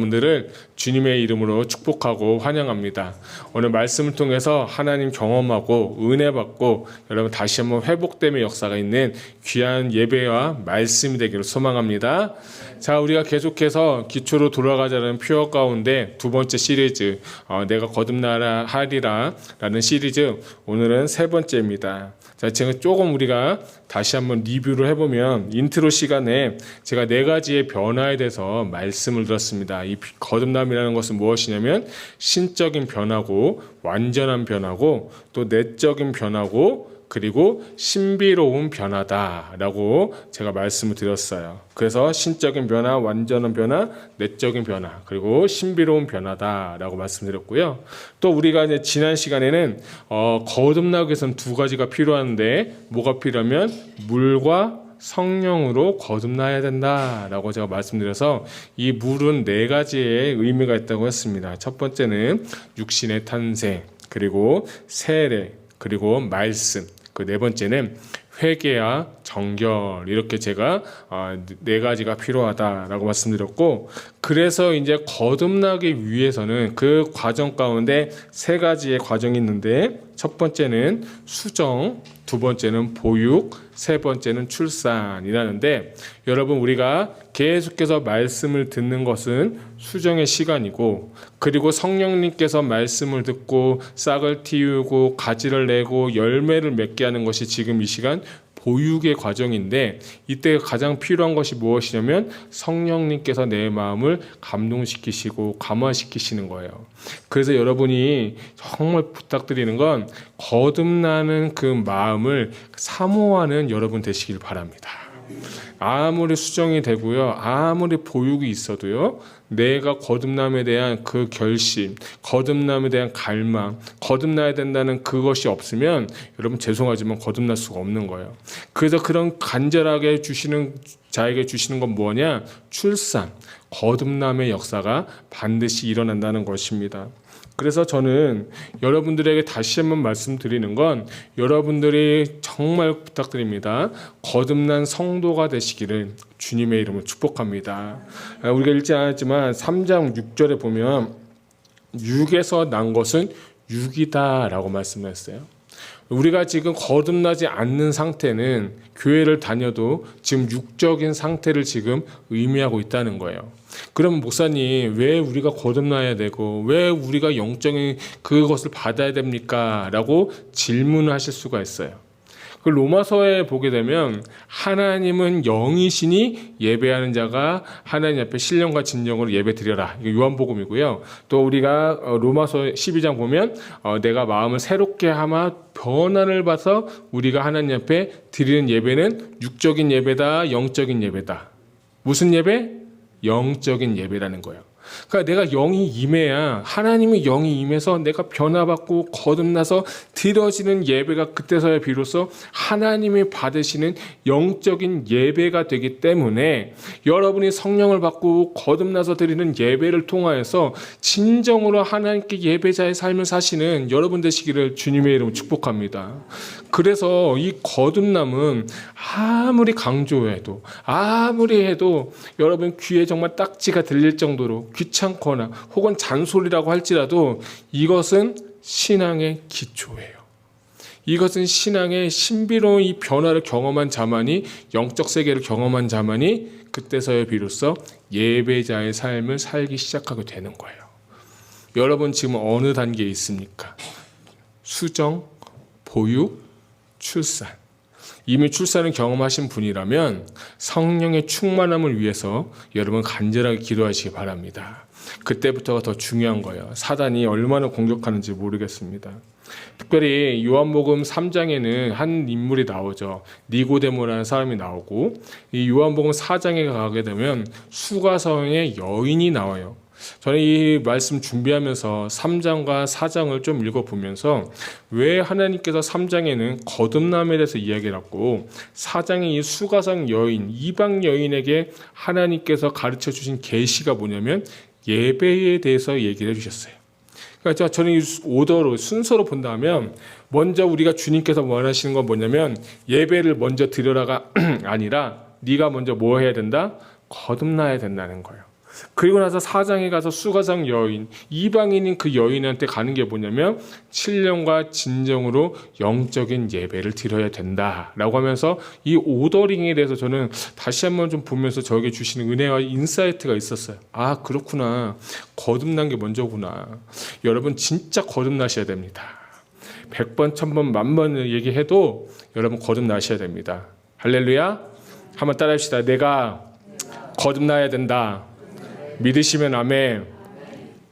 분들을 주님의 이름으로 축복하고 환영합니다. 오늘 말씀을 통해서 하나님 경험하고 은혜 받고 여러분 다시 한번 회복됨의 역사가 있는 귀한 예배와 말씀이 되기를 소망합니다. 자, 우리가 계속해서 기초로 돌아가자는 표어 가운데 두 번째 시리즈 내가 거듭나라 하리라 라는 시리즈, 오늘은 세 번째입니다. 자, 제가 조금 우리가 다시 한번 리뷰를 해보면, 인트로 시간에 제가 네 가지의 변화에 대해서 말씀을 들었습니다. 이 거듭남이라는 것은 무엇이냐면 신적인 변화고, 완전한 변화고, 또 내적인 변화고, 그리고 신비로운 변화다라고 제가 말씀을 드렸어요. 그래서 신적인 변화, 완전한 변화, 내적인 변화, 그리고 신비로운 변화다라고 말씀드렸고요. 또 우리가 이제 지난 시간에는 거듭나기 위해서는 두 가지가 필요한데, 뭐가 필요하면 물과 성령으로 거듭나야 된다라고 제가 말씀드려서, 이 물은 네 가지의 의미가 있다고 했습니다. 첫 번째는 육신의 탄생, 그리고 세례, 그리고 말씀, 그 네 번째는 회개와 정결, 이렇게 제가 네 가지가 필요하다라고 말씀드렸고, 그래서 이제 거듭나기 위해서는 그 과정 가운데 세 가지의 과정이 있는데, 첫 번째는 수정, 두 번째는 보육, 세 번째는 출산이라는데, 여러분 우리가 계속해서 말씀을 듣는 것은 수정의 시간이고, 그리고 성령님께서 말씀을 듣고 싹을 틔우고 가지를 내고 열매를 맺게 하는 것이 지금 이 시간 보육의 과정인데, 이때 가장 필요한 것이 무엇이냐면 성령님께서 내 마음을 감동시키시고 감화시키시는 거예요. 그래서 여러분이 정말 부탁드리는 건 거듭나는 그 마음을 사모하는 여러분 되시길 바랍니다. 아무리 수정이 되고요, 아무리 보육이 있어도요, 내가 거듭남에 대한 그 결심, 거듭남에 대한 갈망, 거듭나야 된다는 그것이 없으면 여러분 죄송하지만 거듭날 수가 없는 거예요. 그래서 그런 간절하게 주시는 자에게 주시는 건 뭐냐? 출산, 거듭남의 역사가 반드시 일어난다는 것입니다. 그래서 저는 여러분들에게 다시 한번 말씀드리는 건, 여러분들이 정말 부탁드립니다. 거듭난 성도가 되시기를 주님의 이름으로 축복합니다. 우리가 읽지 않았지만 3장 6절에 보면 육에서 난 것은 육이다라고 말씀했어요. 우리가 지금 거듭나지 않는 상태는 교회를 다녀도 지금 육적인 상태를 지금 의미하고 있다는 거예요. 그럼 목사님, 왜 우리가 거듭나야 되고 왜 우리가 영적인 그것을 받아야 됩니까? 라고 질문을 하실 수가 있어요. 그 로마서에 보게 되면 하나님은 영이시니 예배하는 자가 하나님 앞에 신령과 진정으로 예배드려라. 이거 요한복음이고요. 또 우리가 로마서 12장 보면 내가 마음을 새롭게 하마 변화를 봐서 우리가 하나님 앞에 드리는 예배는 육적인 예배다, 영적인 예배다. 무슨 예배? 영적인 예배라는 거예요. 그러니까 내가 영이 임해야, 하나님의 영이 임해서 내가 변화받고 거듭나서 드려지는 예배가 그때서야 비로소 하나님이 받으시는 영적인 예배가 되기 때문에, 여러분이 성령을 받고 거듭나서 드리는 예배를 통하여서 진정으로 하나님께 예배자의 삶을 사시는 여러분 되시기를 주님의 이름으로 축복합니다. 그래서 이 거듭남은 아무리 강조해도, 아무리 해도 여러분 귀에 정말 딱지가 들릴 정도로 귀찮거나 혹은 잔소리라고 할지라도 이것은 신앙의 기초예요. 이것은 신앙의 신비로운 이 변화를 경험한 자만이, 영적 세계를 경험한 자만이 그때서야 비로소 예배자의 삶을 살기 시작하게 되는 거예요. 여러분 지금 어느 단계에 있습니까? 수정, 보육, 출산. 이미 출산을 경험하신 분이라면 성령의 충만함을 위해서 여러분 간절하게 기도하시기 바랍니다. 그때부터가 더 중요한 거예요. 사단이 얼마나 공격하는지 모르겠습니다. 특별히 요한복음 3장에는 한 인물이 나오죠. 니고데모라는 사람이 나오고, 이 요한복음 4장에 가게 되면 수가성의 여인이 나와요. 저는 이 말씀 준비하면서 3장과 4장을 좀 읽어보면서, 왜 하나님께서 3장에는 거듭남에 대해서 이야기를 하고 4장에 이 수가성 여인, 이방 여인에게 하나님께서 가르쳐 주신 계시가 뭐냐면 예배에 대해서 얘기를 해주셨어요. 그러니까 저는 이 오더로, 순서로 본다면, 먼저 우리가 주님께서 원하시는 건 뭐냐면 예배를 먼저 드려라가 아니라 네가 먼저 뭐 해야 된다? 거듭나야 된다는 거예요. 그리고 나서 4장에 가서 수가상 여인, 이방인인 그 여인한테 가는 게 뭐냐면 신령과 진정으로 영적인 예배를 드려야 된다라고 하면서 이 오더링에 대해서 저는 다시 한번 좀 보면서 저에게 주시는 은혜와 인사이트가 있었어요. 아, 그렇구나. 거듭난 게 먼저구나. 여러분 진짜 거듭나셔야 됩니다. 100번, 1000번, 10,000번 얘기해도 여러분 거듭나셔야 됩니다. 할렐루야. 한번 따라합시다. 내가 거듭나야 된다. 믿으시면 아멘.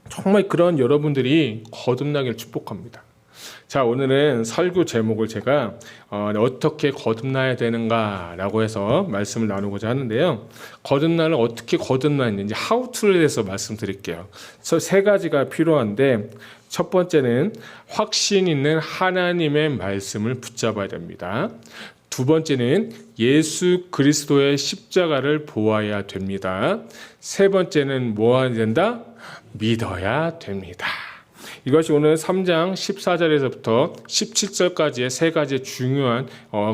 정말 그런 여러분들이 거듭나길 축복합니다. 자, 오늘은 설교 제목을 제가 어떻게 거듭나야 되는가라고 해서 말씀을 나누고자 하는데요. 거듭나는 어떻게 거듭나야 되는지 how to에 대해서 말씀드릴게요. 그래서 세 가지가 필요한데 첫 번째는 확신 있는 하나님의 말씀을 붙잡아야 됩니다. 두 번째는 예수 그리스도의 십자가를 보아야 됩니다. 세 번째는 뭐 해야 된다? 믿어야 됩니다. 이것이 오늘 3장 14절에서부터 17절까지의 세 가지 중요한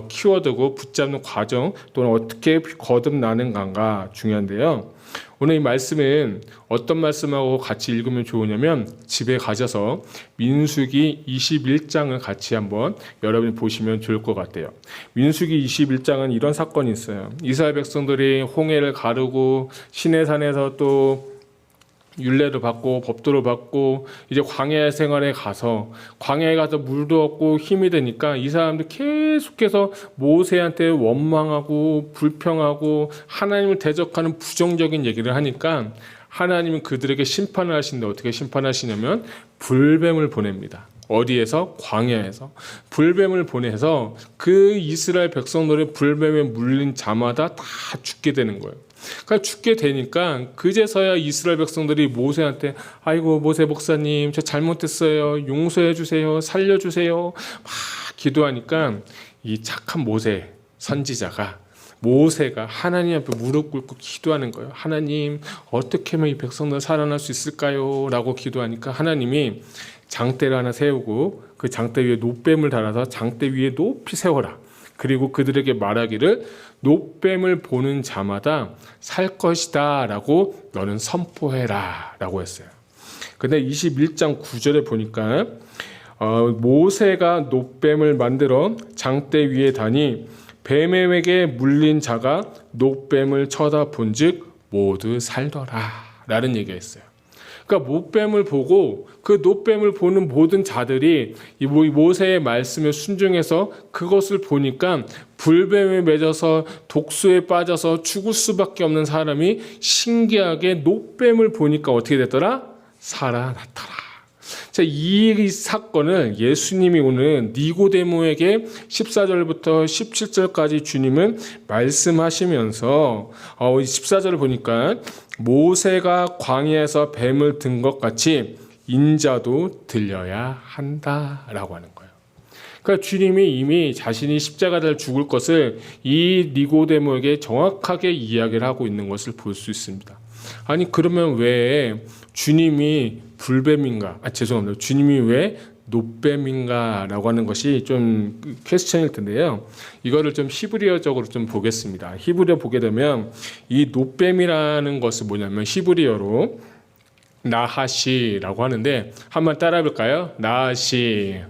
키워드고 붙잡는 과정 또는 어떻게 거듭나는가가 중요한데요. 오늘 이 말씀은 어떤 말씀하고 같이 읽으면 좋으냐면 집에 가셔서 민수기 21장을 같이 한번 여러분이 보시면 좋을 것 같아요. 민수기 21장은 이런 사건이 있어요. 이스라엘 백성들이 홍해를 가르고 시내산에서 또 율례를 받고 법도를 받고 이제 광야 생활에 가서 광야에 가서 물도 없고 힘이 드니까 이 사람들 계속해서 모세한테 원망하고 불평하고 하나님을 대적하는 부정적인 얘기를 하니까 하나님은 그들에게 심판을 하시는데 어떻게 심판하시냐면 불뱀을 보냅니다. 어디에서? 광야에서 불뱀을 보내서 그 이스라엘 백성들의 불뱀에 물린 자마다 다 죽게 되는 거예요. 그러니까 죽게 되니까 그제서야 이스라엘 백성들이 모세한테 아이고 모세 목사님 저 잘못했어요. 용서해 주세요. 살려주세요. 막 기도하니까 이 착한 모세 선지자가 모세가 하나님 앞에 무릎 꿇고 기도하는 거예요. 하나님 어떻게 하면 이 백성들 살아날 수 있을까요? 라고 기도하니까 하나님이 장대를 하나 세우고 그 장대 위에 놋뱀을 달아서 장대 위에 높이 세워라. 그리고 그들에게 말하기를 놋뱀을 보는 자마다 살 것이다 라고 너는 선포해라 라고 했어요. 근데 21장 9절에 보니까 모세가 놋뱀을 만들어 장대 위에 다니 뱀에게 물린 자가 놋뱀을 쳐다본 즉 모두 살더라 라는 얘기가 있어요. 그러니까 놋뱀을 보고 그 놋뱀을 보는 모든 자들이 이 모세의 말씀에 순종해서 그것을 보니까 불뱀에 맺어서 독수에 빠져서 죽을 수밖에 없는 사람이 신기하게 놋뱀을 보니까 어떻게 됐더라? 살아났더라. 자, 이 사건을 예수님이 오늘 니고데모에게 14절부터 17절까지 주님은 말씀하시면서 14절을 보니까 모세가 광야에서 뱀을 든 것 같이 인자도 들려야 한다라고 하는 거예요. 그러니까 주님이 이미 자신이 십자가를 죽을 것을 이 니고데모에게 정확하게 이야기를 하고 있는 것을 볼 수 있습니다. 아니 그러면 왜 주님이 불뱀인가? 죄송합니다. 주님이 왜 놋뱀인가? 라고 하는 것이 좀 퀘스천일 텐데요. 이거를 좀 히브리어적으로 좀 보겠습니다. 히브리어 보게 되면 이 놋뱀이라는 것은 뭐냐면 히브리어로 나하시라고 하는데 한번 따라해 볼까요? 나하시.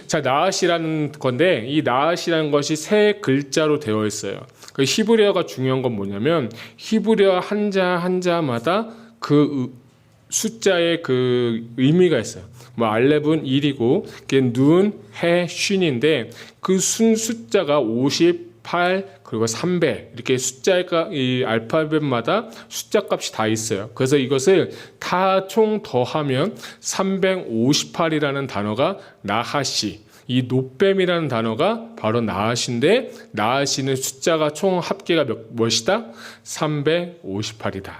자, 나하시라는 건데 이 나하시라는 것이 세 글자로 되어 있어요. 그 히브리어가 중요한 건 뭐냐면 히브리어 한자 한자마다 그 숫자의 그 의미가 있어요. 뭐 알렙은 1이고 눈, 해, 쉰인데 그 숫자가 58 그리고 300 이렇게 숫자가 이 알파벳마다 숫자 값이 다 있어요. 그래서 이것을 다 총 더하면 358이라는 단어가 나하시. 이 놋뱀이라는 단어가 바로 나하시인데 나하시는 숫자가 총 합계가 몇이다? 358이다.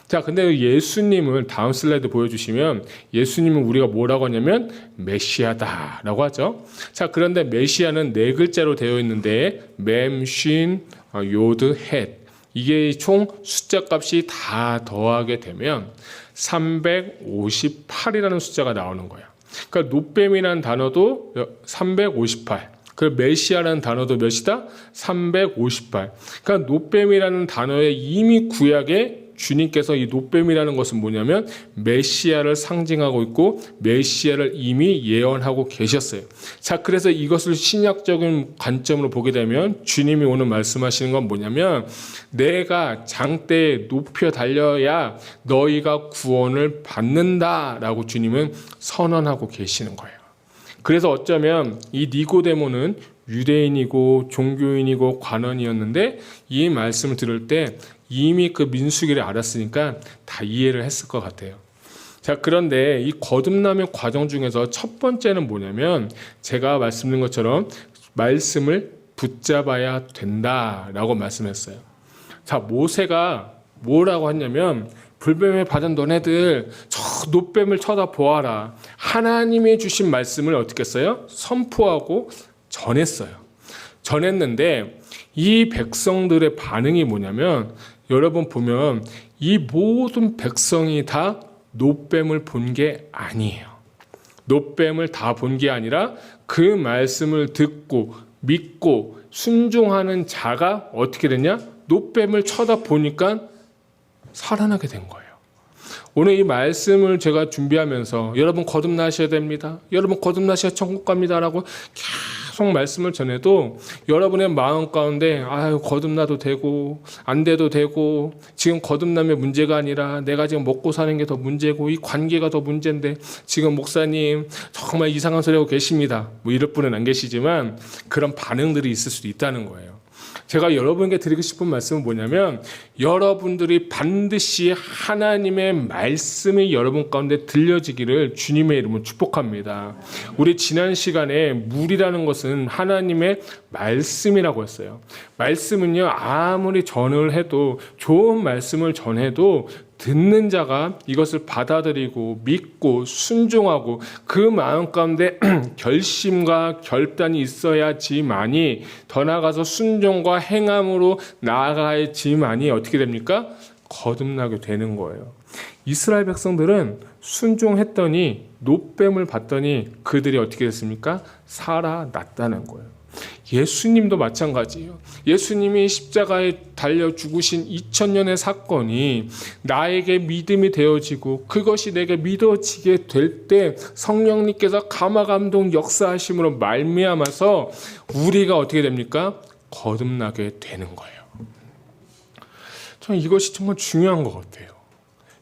자, 근데 예수님을 다음 슬라이드 보여주시면 예수님은 우리가 뭐라고 하냐면 메시아다라고 하죠. 자, 그런데 메시아는 네 글자로 되어 있는데 맴, 쉰, 요드, 헷 이게 총 숫자 값이 다 더하게 되면 358이라는 숫자가 나오는 거예요. 그러니까 놋뱀이라는 단어도 358. 그 메시아라는 단어도 몇이다? 358. 그러니까 놋뱀이라는 단어에 이미 구약에 주님께서 이 놋뱀이라는 것은 뭐냐면 메시아를 상징하고 있고 메시아를 이미 예언하고 계셨어요. 자, 그래서 이것을 신약적인 관점으로 보게 되면 주님이 오늘 말씀하시는 건 뭐냐면 내가 장대에 높여 달려야 너희가 구원을 받는다라고 주님은 선언하고 계시는 거예요. 그래서 어쩌면 이 니고데모는 유대인이고 종교인이고 관원이었는데 이 말씀을 들을 때 이미 그 민수기를 알았으니까 다 이해를 했을 것 같아요. 자, 그런데 이 거듭남의 과정 중에서 첫 번째는 뭐냐면 제가 말씀드린 것처럼 말씀을 붙잡아야 된다라고 말씀했어요. 자, 모세가 뭐라고 했냐면 불뱀에 받은 너네들 저 놋뱀을 쳐다보아라. 하나님이 주신 말씀을 어떻게 했어요? 선포하고 전했어요. 전했는데 이 백성들의 반응이 뭐냐면 여러분 보면 이 모든 백성이 다 놋뱀을 본 게 아니에요. 놋뱀을 다 본 게 아니라 그 말씀을 듣고 믿고 순종하는 자가 어떻게 됐냐? 놋뱀을 쳐다보니까 살아나게 된 거예요. 오늘 이 말씀을 제가 준비하면서 여러분 거듭나셔야 됩니다. 여러분 거듭나셔야 천국 갑니다라고 계속 말씀을 전해도 여러분의 마음 가운데 아유 거듭나도 되고 안 돼도 되고 지금 거듭남의 문제가 아니라 내가 지금 먹고 사는 게 더 문제고 이 관계가 더 문제인데 지금 목사님 정말 이상한 소리 하고 계십니다. 뭐 이럴 분은 안 계시지만 그런 반응들이 있을 수도 있다는 거예요. 제가 여러분에게 드리고 싶은 말씀은 뭐냐면 여러분들이 반드시 하나님의 말씀이 여러분 가운데 들려지기를 주님의 이름으로 축복합니다. 우리 지난 시간에 물이라는 것은 하나님의 말씀이라고 했어요. 말씀은요 아무리 전을 해도 좋은 말씀을 전해도 듣는 자가 이것을 받아들이고 믿고 순종하고 그 마음 가운데 결심과 결단이 있어야지만이 더 나아가서 순종과 행함으로 나아가야지만이 어떻게 됩니까? 거듭나게 되는 거예요. 이스라엘 백성들은 순종했더니 놋뱀을 봤더니 그들이 어떻게 됐습니까? 살아났다는 거예요. 예수님도 마찬가지예요. 예수님이 십자가에 달려 죽으신 2000년의 사건이 나에게 믿음이 되어지고 그것이 내게 믿어지게 될 때 성령님께서 감화감동 역사하심으로 말미암아서 우리가 어떻게 됩니까? 거듭나게 되는 거예요. 저는 이것이 정말 중요한 것 같아요.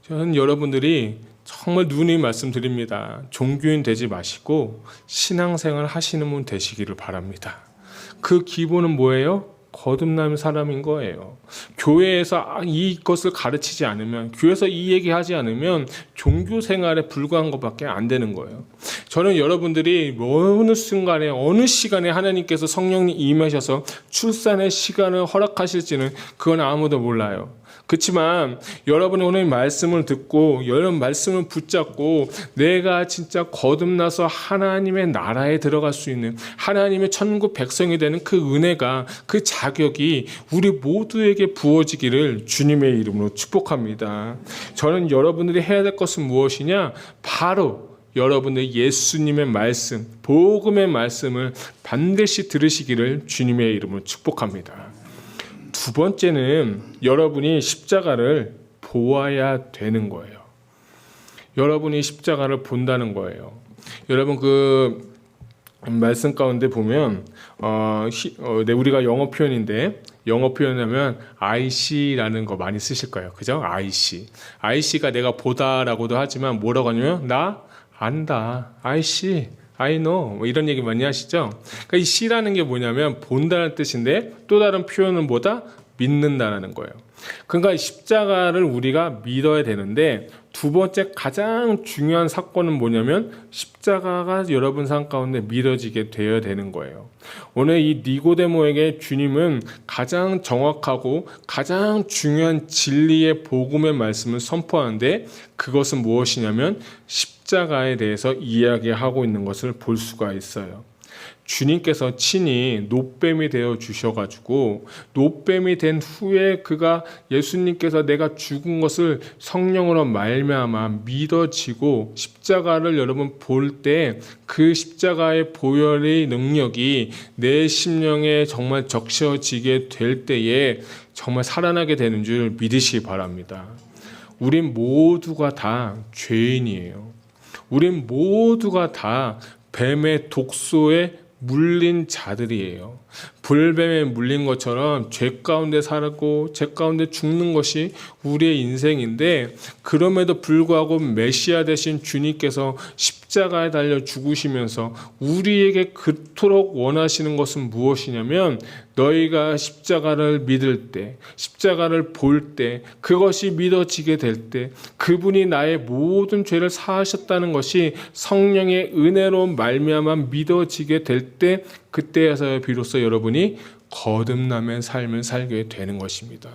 저는 여러분들이 정말 누누이 말씀드립니다. 종교인 되지 마시고 신앙생활 하시는 분 되시기를 바랍니다. 그 기본은 뭐예요? 거듭난 사람인 거예요. 교회에서 이것을 가르치지 않으면, 교회에서 이 얘기하지 않으면 종교 생활에 불과한 것밖에 안 되는 거예요. 저는 여러분들이 어느 순간에 어느 시간에 하나님께서 성령님 임하셔서 출산의 시간을 허락하실지는 그건 아무도 몰라요. 그렇지만 여러분이 오늘 말씀을 듣고 여러분 말씀을 붙잡고 내가 진짜 거듭나서 하나님의 나라에 들어갈 수 있는 하나님의 천국 백성이 되는 그 은혜가 그 자격이 우리 모두에게 부어지기를 주님의 이름으로 축복합니다. 저는 여러분들이 해야 될 것은 무엇이냐? 바로 여러분의 예수님의 말씀, 복음의 말씀을 반드시 들으시기를 주님의 이름으로 축복합니다. 두 번째는 여러분이 십자가를 보아야 되는 거예요. 여러분이 십자가를 본다는 거예요. 여러분 그 말씀 가운데 보면 우리가 영어 표현인데 영어 표현하면 I see라는 거 많이 쓰실 거예요. 그죠? I see. I see가 내가 보다라고도 하지만 뭐라고 하냐면 나 안다. I see. I know 뭐 이런 얘기 많이 하시죠. 그러니까 이 see라는 게 뭐냐면 본다는 뜻인데 또 다른 표현은 뭐다? 믿는다라는 거예요. 그러니까 십자가를 우리가 믿어야 되는데 두 번째 가장 중요한 사건은 뭐냐면 십자가가 여러분 삶 가운데 믿어지게 되어야 되는 거예요. 오늘 이 니고데모에게 주님은 가장 정확하고 가장 중요한 진리의 복음의 말씀을 선포하는데 그것은 무엇이냐면 십자가에 대해서 이야기하고 있는 것을 볼 수가 있어요. 주님께서 친히 노뱀이 되어 주셔가지고 노뱀이 된 후에 그가 예수님께서 내가 죽은 것을 성령으로 말미암아 믿어지고 십자가를 여러분 볼 때 그 십자가의 보혈의 능력이 내 심령에 정말 적셔지게 될 때에 정말 살아나게 되는 줄 믿으시기 바랍니다. 우린 모두가 다 죄인이에요. 우린 모두가 다 뱀의 독소에 물린 자들이에요. 불뱀에 물린 것처럼 죄 가운데 살고 죄 가운데 죽는 것이 우리의 인생인데, 그럼에도 불구하고 메시아 되신 주님께서 십자가에 달려 죽으시면서 우리에게 그토록 원하시는 것은 무엇이냐면, 너희가 십자가를 믿을 때, 십자가를 볼 때, 그것이 믿어지게 될 때, 그분이 나의 모든 죄를 사하셨다는 것이 성령의 은혜로 말미암아 믿어지게 될 때, 그때에서 비로소 여러분이 거듭남의 삶을 살게 되는 것입니다.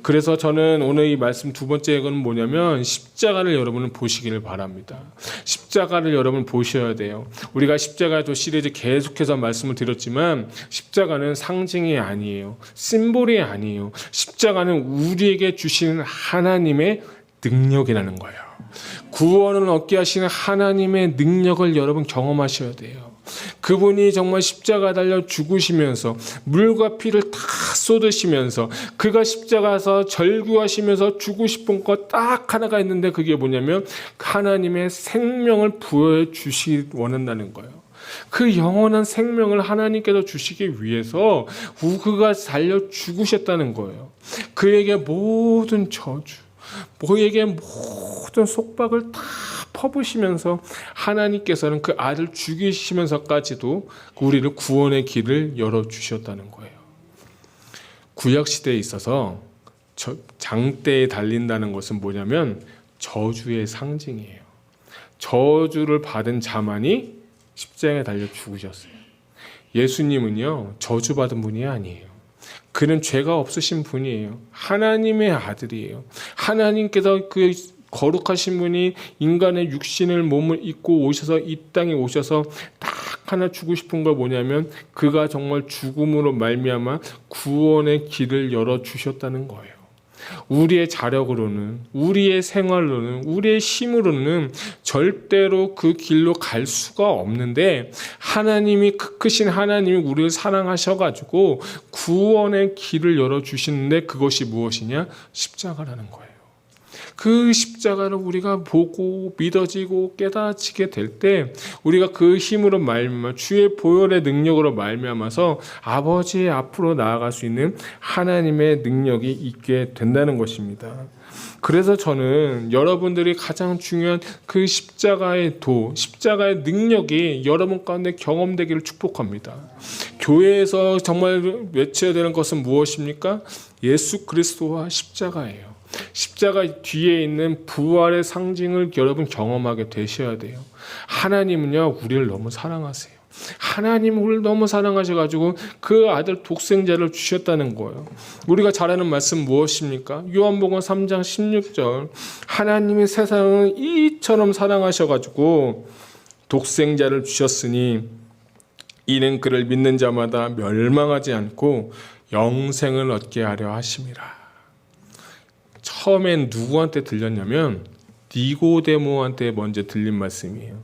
그래서 저는 오늘 이 말씀 두 번째 건 뭐냐면, 십자가를 여러분은 보시기를 바랍니다. 십자가를 여러분 보셔야 돼요. 우리가 십자가도 시리즈 계속해서 말씀을 드렸지만, 십자가는 상징이 아니에요. 심볼이 아니에요. 십자가는 우리에게 주시는 하나님의 능력이라는 거예요. 구원을 얻게 하시는 하나님의 능력을 여러분 경험하셔야 돼요. 그분이 정말 십자가 달려 죽으시면서 물과 피를 다 쏟으시면서 그가 십자가에서 절규하시면서 주고 싶은 것 딱 하나가 있는데, 그게 뭐냐면 하나님의 생명을 부여해 주시기 원한다는 거예요. 그 영원한 생명을 하나님께서 주시기 위해서 그가 달려 죽으셨다는 거예요. 그에게 모든 저주, 그에게 모든 속박을 다 퍼부시면서 하나님께서는 그 아들 죽이시면서까지도 우리를 구원의 길을 열어주셨다는 거예요. 구약시대에 있어서 장대에 달린다는 것은 뭐냐면 저주의 상징이에요. 저주를 받은 자만이 십자가에 달려 죽으셨어요. 예수님은요, 저주받은 분이 아니에요. 그는 죄가 없으신 분이에요. 하나님의 아들이에요. 하나님께서 그 거룩하신 분이 인간의 육신을 몸을 입고 오셔서 이 땅에 오셔서 딱 하나 주고 싶은 걸 뭐냐면, 그가 정말 죽음으로 말미암아 구원의 길을 열어주셨다는 거예요. 우리의 자력으로는, 우리의 생활로는, 우리의 힘으로는 절대로 그 길로 갈 수가 없는데, 하나님이, 크신 하나님이 우리를 사랑하셔가지고 구원의 길을 열어주시는데, 그것이 무엇이냐? 십자가라는 거예요. 그 십자가를 우리가 보고 믿어지고 깨닫지게 될 때, 우리가 그 힘으로 말미암아 주의 보혈의 능력으로 말미암아서 아버지의 앞으로 나아갈 수 있는 하나님의 능력이 있게 된다는 것입니다. 그래서 저는 여러분들이 가장 중요한 그 십자가의 십자가의 능력이 여러분 가운데 경험되기를 축복합니다. 교회에서 정말 외쳐야 되는 것은 무엇입니까? 예수 그리스도와 십자가예요. 십자가 뒤에 있는 부활의 상징을 여러분 경험하게 되셔야 돼요. 하나님은요, 우리를 너무 사랑하세요. 하나님은 우리를 너무 사랑하셔가지고 그 아들 독생자를 주셨다는 거예요. 우리가 잘 아는 말씀 무엇입니까? 요한복음 3장 16절, 하나님이 세상을 이처럼 사랑하셔가지고 독생자를 주셨으니 이는 그를 믿는 자마다 멸망하지 않고 영생을 얻게 하려 하심이라. 처음엔 누구한테 들렸냐면 니고데모한테 먼저 들린 말씀이에요.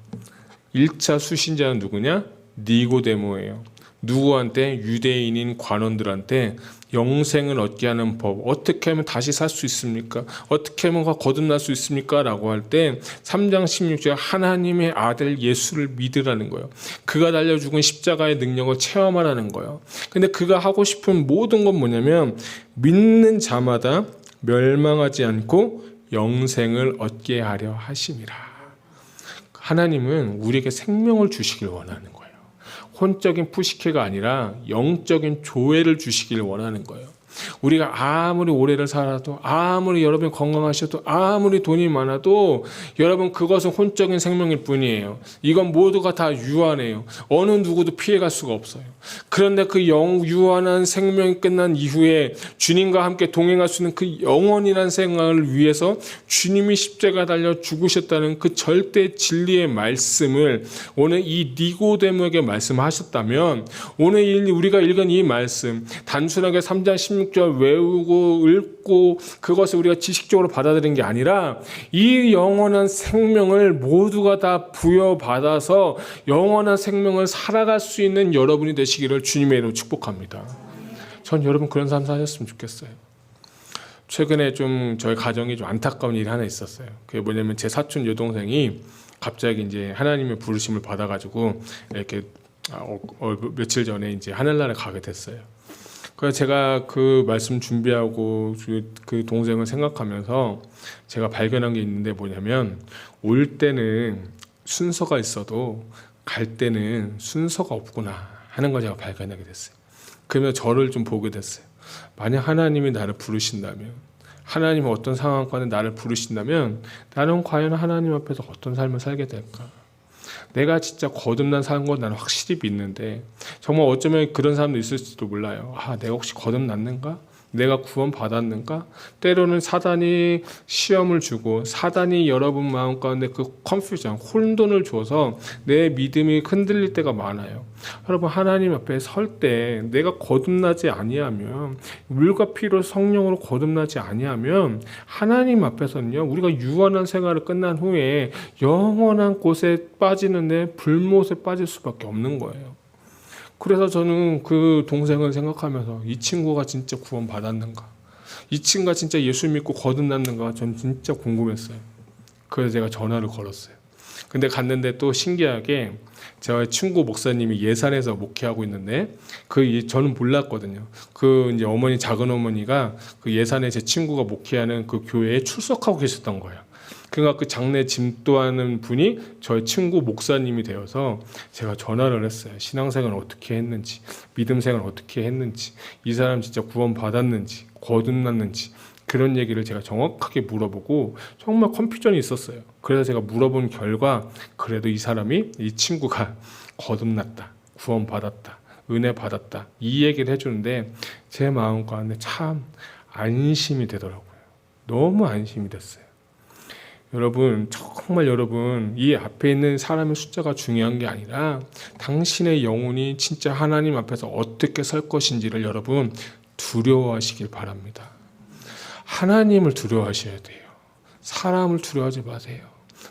1차 수신자는 누구냐? 니고데모예요. 누구한테? 유대인인 관원들한테 영생을 얻게 하는 법, 어떻게 하면 다시 살 수 있습니까? 어떻게 하면 거듭날 수 있습니까? 라고 할 때 3장 16절 하나님의 아들 예수를 믿으라는 거예요. 그가 달려 죽은 십자가의 능력을 체험하라는 거예요. 근데 그가 하고 싶은 모든 건 뭐냐면, 믿는 자마다 멸망하지 않고 영생을 얻게 하려 하심이라. 하나님은 우리에게 생명을 주시길 원하는 거예요. 혼적인 푸시케가 아니라 영적인 조회를 주시길 원하는 거예요. 우리가 아무리 오래를 살아도, 아무리 여러분이 건강하셔도, 아무리 돈이 많아도 여러분 그것은 혼적인 생명일 뿐이에요. 이건 모두가 다 유한해요. 어느 누구도 피해갈 수가 없어요. 그런데 그 유한한 생명이 끝난 이후에 주님과 함께 동행할 수 있는 그 영원이라는 생각을 위해서 주님이 십자가 달려 죽으셨다는 그 절대 진리의 말씀을 오늘 이 니고데모에게 말씀하셨다면, 오늘 우리가 읽은 이 말씀 단순하게 3장 16절 외우고 읽고 그것을 우리가 지식적으로 받아들인 게 아니라 이 영원한 생명을 모두가 다 부여받아서 영원한 생명을 살아갈 수 있는 여러분이 되시기를 주님의 이름으로 축복합니다. 전 여러분 그런 삶 사셨으면 좋겠어요. 최근에 좀 저희 가정이 좀 안타까운 일이 하나 있었어요. 그게 뭐냐면 제 사촌 여동생이 갑자기 이제 하나님의 부르심을 받아가지고 이렇게 며칠 전에 이제 하늘나라에 가게 됐어요. 그래서 제가 그 말씀 준비하고 그 동생을 생각하면서 제가 발견한 게 있는데 뭐냐면, 올 때는 순서가 있어도 갈 때는 순서가 없구나 하는 걸 제가 발견하게 됐어요. 그러면 저를 좀 보게 됐어요. 만약 하나님이 나를 부르신다면, 하나님이 어떤 상황과는 나를 부르신다면 나는 과연 하나님 앞에서 어떤 삶을 살게 될까? 내가 진짜 거듭난 사는 건 나는 확실히 믿는데, 정말 어쩌면 그런 사람도 있을지도 몰라요. 내가 혹시 거듭났는가? 내가 구원 받았는가? 때로는 사단이 시험을 주고 사단이 여러분 마음 가운데 그 컨퓨전, 혼돈을 줘서 내 믿음이 흔들릴 때가 많아요. 여러분, 하나님 앞에 설 때 내가 거듭나지 아니하면, 물과 피로 성령으로 거듭나지 아니하면 하나님 앞에서는요, 우리가 유한한 생활을 끝난 후에 영원한 곳에 빠지는데 불못에 빠질 수밖에 없는 거예요. 그래서 저는 그 동생을 생각하면서 이 친구가 진짜 구원 받았는가, 이 친구가 진짜 예수 믿고 거듭났는가, 저는 진짜 궁금했어요. 그래서 제가 전화를 걸었어요. 근데 갔는데 또 신기하게 저의 친구 목사님이 예산에서 목회하고 있는데, 저는 몰랐거든요. 이제 어머니, 작은 어머니가 그 예산에 제 친구가 목회하는 그 교회에 출석하고 계셨던 거예요. 그러니까 그 장례 짐도하는 분이 저의 친구 목사님이 되어서 제가 전화를 했어요. 신앙생활을 어떻게 했는지, 믿음생활을 어떻게 했는지, 이 사람 진짜 구원 받았는지, 거듭났는지, 그런 얘기를 제가 정확하게 물어보고 정말 컨퓨전이 있었어요. 그래서 제가 물어본 결과, 그래도 이 친구가 거듭났다, 구원 받았다, 은혜 받았다, 이 얘기를 해주는데 제 마음 가운데 참 안심이 되더라고요. 너무 안심이 됐어요. 여러분, 정말 여러분, 이 앞에 있는 사람의 숫자가 중요한 게 아니라 당신의 영혼이 진짜 하나님 앞에서 어떻게 설 것인지를 여러분 두려워하시길 바랍니다. 하나님을 두려워하셔야 돼요. 사람을 두려워하지 마세요.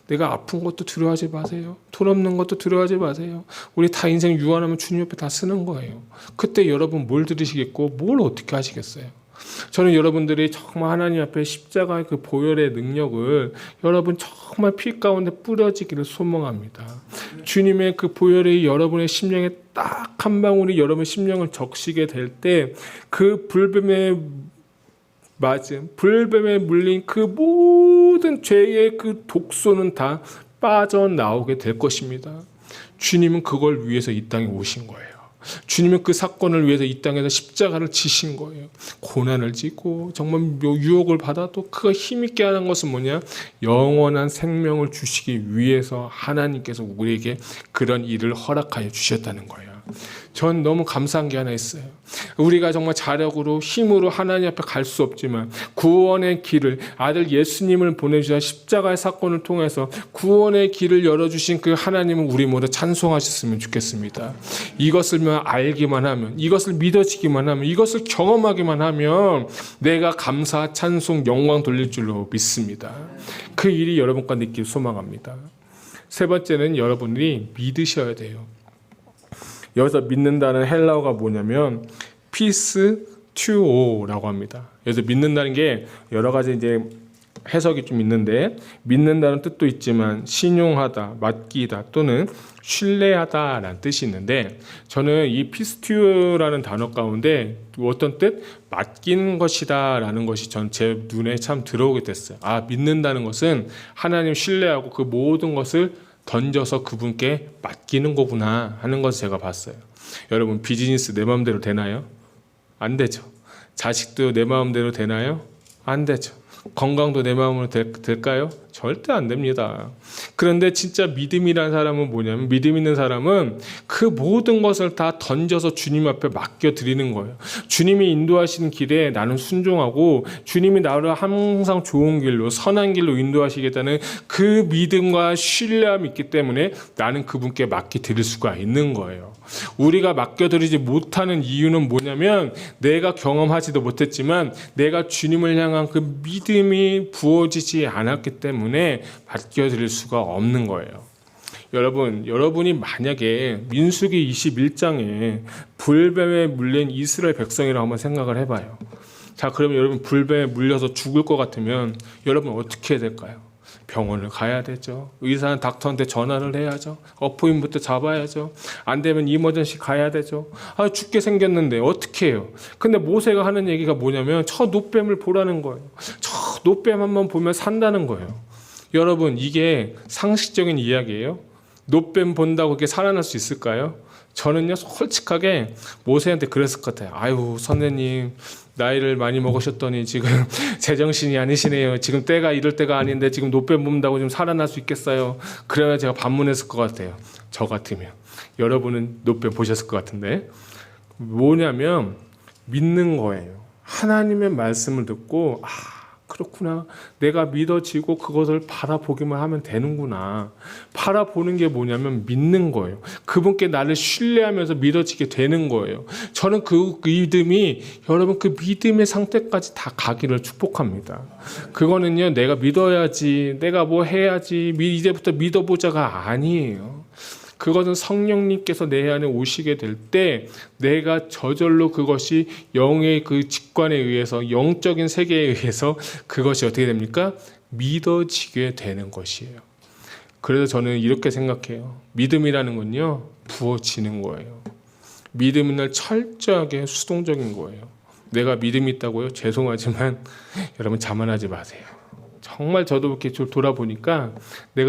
내가 아픈 것도 두려워하지 마세요. 돈 없는 것도 두려워하지 마세요. 우리 다 인생 유한하면 주님 옆에 다 쓰는 거예요. 그때 여러분 뭘 들으시겠고 뭘 어떻게 하시겠어요? 저는 여러분들이 정말 하나님 앞에 십자가의 그 보혈의 능력을 여러분 정말 피 가운데 뿌려지기를 소망합니다. 주님의 그 보혈이 여러분의 심령에 딱 한 방울이 여러분의 심령을 적시게 될 때, 그 불뱀에 물린 그 모든 죄의 그 독소는 다 빠져나오게 될 것입니다. 주님은 그걸 위해서 이 땅에 오신 거예요. 주님은 그 사건을 위해서 이 땅에서 십자가를 지신 거예요. 고난을 지고 정말 유혹을 받아도 그가 힘있게 하는 것은 뭐냐? 영원한 생명을 주시기 위해서 하나님께서 우리에게 그런 일을 허락하여 주셨다는 거예요. 전 너무 감사한 게 하나 있어요. 우리가 정말 자력으로 힘으로 하나님 앞에 갈 수 없지만 구원의 길을, 아들 예수님을 보내주셔 십자가의 사건을 통해서 구원의 길을 열어주신 그 하나님은 우리 모두 찬송하셨으면 좋겠습니다. 이것을 알기만 하면, 이것을 믿어지기만 하면, 이것을 경험하기만 하면 내가 감사, 찬송, 영광 돌릴 줄로 믿습니다. 그 일이 여러분과 있길 소망합니다. 세 번째는 여러분이 믿으셔야 돼요. 여기서 믿는다는 헬라어가 뭐냐면 피스튜오라고 합니다. 여기서 믿는다는 게 여러 가지 이제 해석이 좀 있는데, 믿는다는 뜻도 있지만 신용하다, 맡기다 또는 신뢰하다라는 뜻이 있는데, 저는 이 피스튜라는 단어 가운데 어떤 뜻? 맡기는 것이다라는 것이 전 제 눈에 참 들어오게 됐어요. 믿는다는 것은 하나님 신뢰하고 그 모든 것을 던져서 그분께 맡기는 거구나 하는 것을 제가 봤어요. 여러분, 비즈니스 내 마음대로 되나요? 안 되죠. 자식도 내 마음대로 되나요? 안 되죠. 건강도 내 마음으로 될까요? 절대 안 됩니다. 그런데 진짜 믿음이라는 사람은 뭐냐면, 믿음 있는 사람은 그 모든 것을 다 던져서 주님 앞에 맡겨드리는 거예요. 주님이 인도하시는 길에 나는 순종하고 주님이 나를 항상 좋은 길로, 선한 길로 인도하시겠다는 그 믿음과 신뢰함이 있기 때문에 나는 그분께 맡겨드릴 수가 있는 거예요. 우리가 맡겨드리지 못하는 이유는 뭐냐면, 내가 경험하지도 못했지만 내가 주님을 향한 그 믿음이 부어지지 않았기 때문에 맡겨드릴 수가 없는 거예요. 여러분이 만약에 민수기 21장에 불뱀에 물린 이스라엘 백성이라고 한번 생각을 해봐요. 자, 그러면 여러분 불뱀에 물려서 죽을 것 같으면 여러분 어떻게 해야 될까요? 병원을 가야 되죠. 의사는 닥터한테 전화를 해야죠. 어포인부터 잡아야죠. 안 되면 이머전시 가야 되죠. 죽게 생겼는데 어떻게 해요? 근데 모세가 하는 얘기가 뭐냐면 저 노뱀을 보라는 거예요. 저 노뱀 한번 보면 산다는 거예요. 여러분, 이게 상식적인 이야기예요? 노뱀 본다고 그게 살아날 수 있을까요? 저는요, 솔직하게 모세한테 그랬을 것 같아요. 아유, 선생님, 나이를 많이 먹으셨더니 지금 제정신이 아니시네요. 지금 때가 이럴 때가 아닌데 지금 노뱀 본다고 좀 살아날 수 있겠어요? 그래야 제가 반문했을 것 같아요. 저 같으면. 여러분은 노뱀 보셨을 것 같은데. 뭐냐면 믿는 거예요. 하나님의 말씀을 듣고 그렇구나. 내가 믿어지고 그것을 바라보기만 하면 되는구나. 바라보는 게 뭐냐면 믿는 거예요. 그분께 나를 신뢰하면서 믿어지게 되는 거예요. 저는 그 믿음이 여러분 그 믿음의 상태까지 다 가기를 축복합니다. 그거는요, 내가 믿어야지, 내가 뭐 해야지, 이제부터 믿어보자가 아니에요. 그것은 성령님께서 내 안에 오시게 될 때 내가 저절로 그것이 영의 그 직관에 의해서, 영적인 세계에 의해서 그것이 어떻게 됩니까? 믿어지게 되는 것이에요. 그래서 저는 이렇게 생각해요. 믿음이라는 건요, 부어지는 거예요. 믿음은 날 철저하게 수동적인 거예요. 내가 믿음이 있다고요? 죄송하지만 여러분 자만하지 마세요. 정말 저도 이렇게 돌아보니까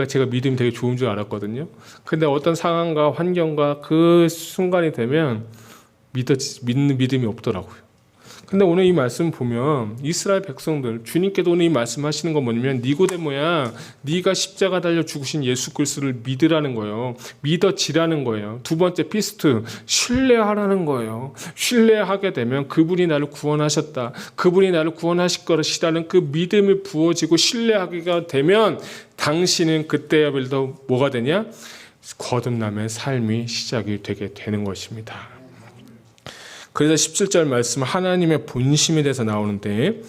제가 믿음이 되게 좋은 줄 알았거든요. 근데 어떤 상황과 환경과 그 순간이 되면 믿는 믿음이 없더라고요. 근데 오늘 이 말씀 보면 이스라엘 백성들, 주님께도 오늘 이 말씀하시는 건 뭐냐면 니고데모야, 네가 십자가 달려 죽으신 예수 그리스도를 믿으라는 거예요. 믿어지라는 거예요. 두 번째 피스트, 신뢰하라는 거예요. 신뢰하게 되면 그분이 나를 구원하셨다, 그분이 나를 구원하실 것이라는 그 믿음이 부어지고 신뢰하기가 되면 당신은 그때야말로 뭐가 되냐? 거듭남의 삶이 시작이 되게 되는 것입니다. 그래서 17절 말씀, 하나님의 본심에 대해서 나오는데,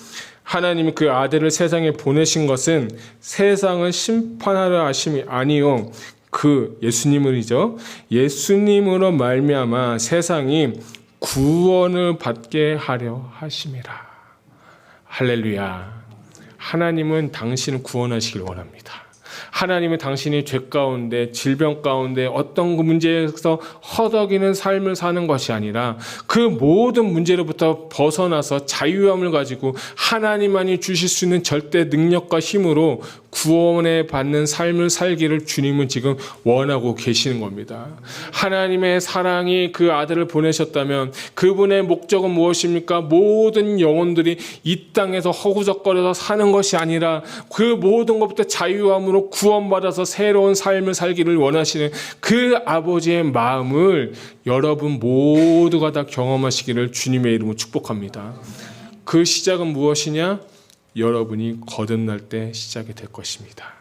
하나님이 그 아들을 세상에 보내신 것은 세상을 심판하려 하심이 아니요, 그 예수님을이죠. 예수님으로 말미암아 세상이 구원을 받게 하려 하심이라. 할렐루야. 하나님은 당신을 구원하시길 원합니다. 하나님은 당신이 죄 가운데, 질병 가운데 어떤 그 문제에서 허덕이는 삶을 사는 것이 아니라 그 모든 문제로부터 벗어나서 자유함을 가지고 하나님만이 주실 수 있는 절대 능력과 힘으로 구원에 받는 삶을 살기를 주님은 지금 원하고 계시는 겁니다. 하나님의 사랑이 그 아들을 보내셨다면 그분의 목적은 무엇입니까? 모든 영혼들이 이 땅에서 허구적거려서 사는 것이 아니라 그 모든 것부터 자유함으로 구원받아서 새로운 삶을 살기를 원하시는 그 아버지의 마음을 여러분 모두가 다 경험하시기를 주님의 이름으로 축복합니다. 그 시작은 무엇이냐? 여러분이 거듭날 때 시작이 될 것입니다.